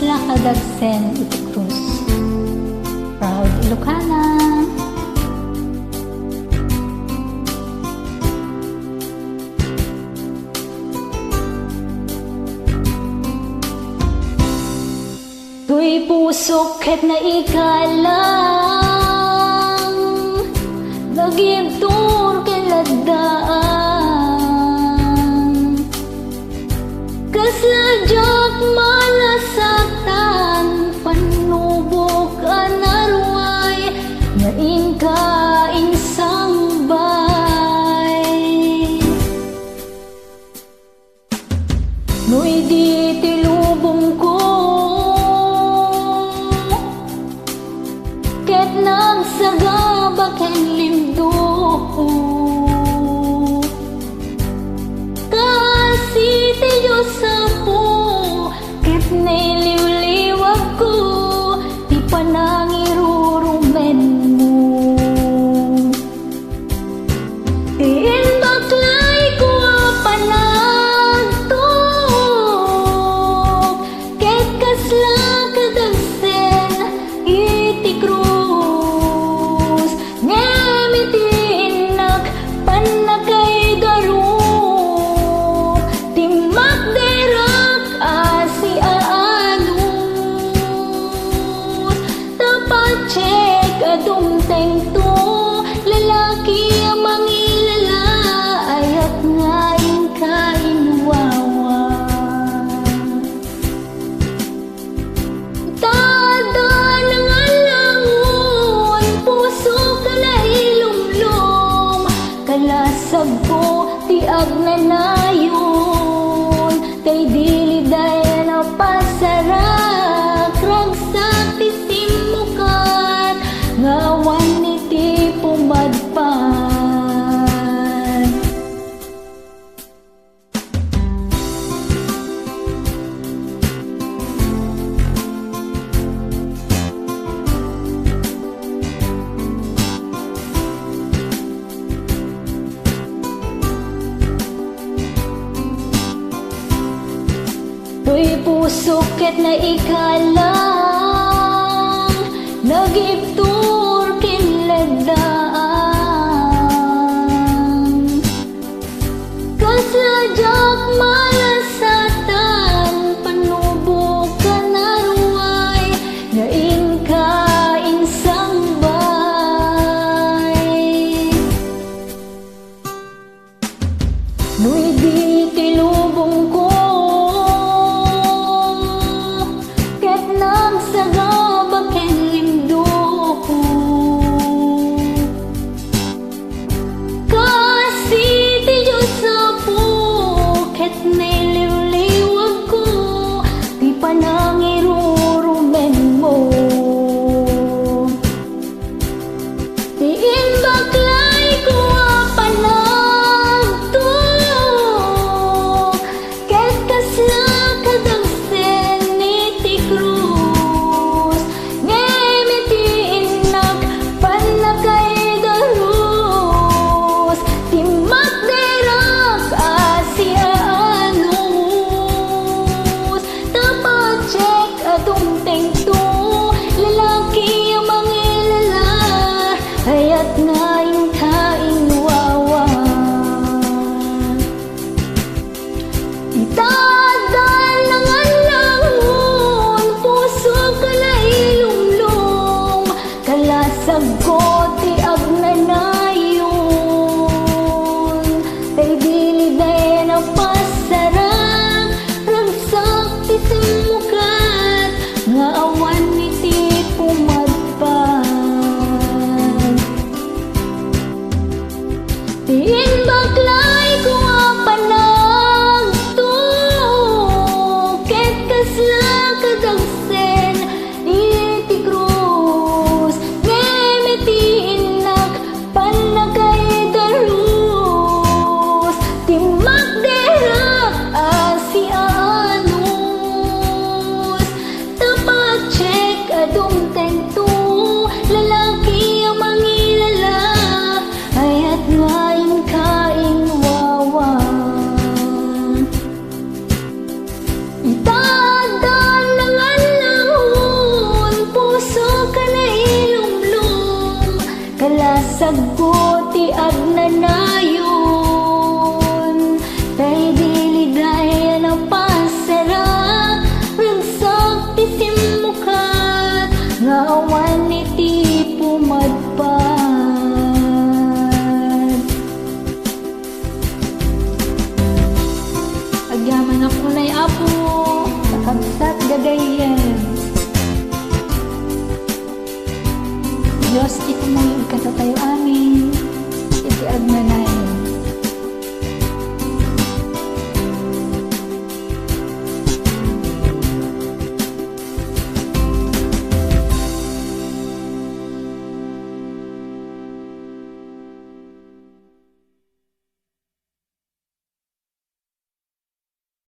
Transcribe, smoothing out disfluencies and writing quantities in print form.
Lakadagsen iti Cruz. Proud Ilocana. Tuy pusok ket na ikalang nagibtur keladaan kasadyak malasaktan panubok anarway na inkaing sangbay no'y di tilubong ko ket nagsagabak ang limdo kasi ti Diyos sa po ket nailiwliwag ko ti panangirurumen mo tiin baklay ko panagtok ket kasla kadagsen iti Cruz ngemitinak panakay garo timak derak asi aanos tapacek adumteng to lalaki mangilala ayat ngayon kainwawa tada ng alangon puso kalahilumlum kalasag ko ti agnanayon kay diliday na pasarak ragsak ti simukan ngawan iti pumadpan tuy pusok ket na ikalang nagibtur kinladaan kasadyak malasatan panubok kanarway na inkaing sangbay no'y di tilubong ko ket nagsagabak ang limdo kasi ti Diyos sa po ket nailiwliwag ko ti panangirurumen mo tiin baklay ko panagtok ket kasla kadagsen iti Cruz ngemitiinak panakay daros timak derak asi aanos tapacek adumteng to lalaki mangilala ayat ngayon kainwawa itadal ng alangon puso kalahilumlum kalasag ko ti agnanayon kay diliday na pasarang ragsak ti simukat nga awan iti pumadpan tiin baklay ko panagtok ket kasla kadagsen iti Cruz ngemitiinak panakay daros timak derak Kay dili gaya ng pasara Ragsakti simukat Nga awan iti pumadpad Agyaman ako na'y apo Nakabsat gagayan Diyos iti mo yung katatayo amin Iti agnanay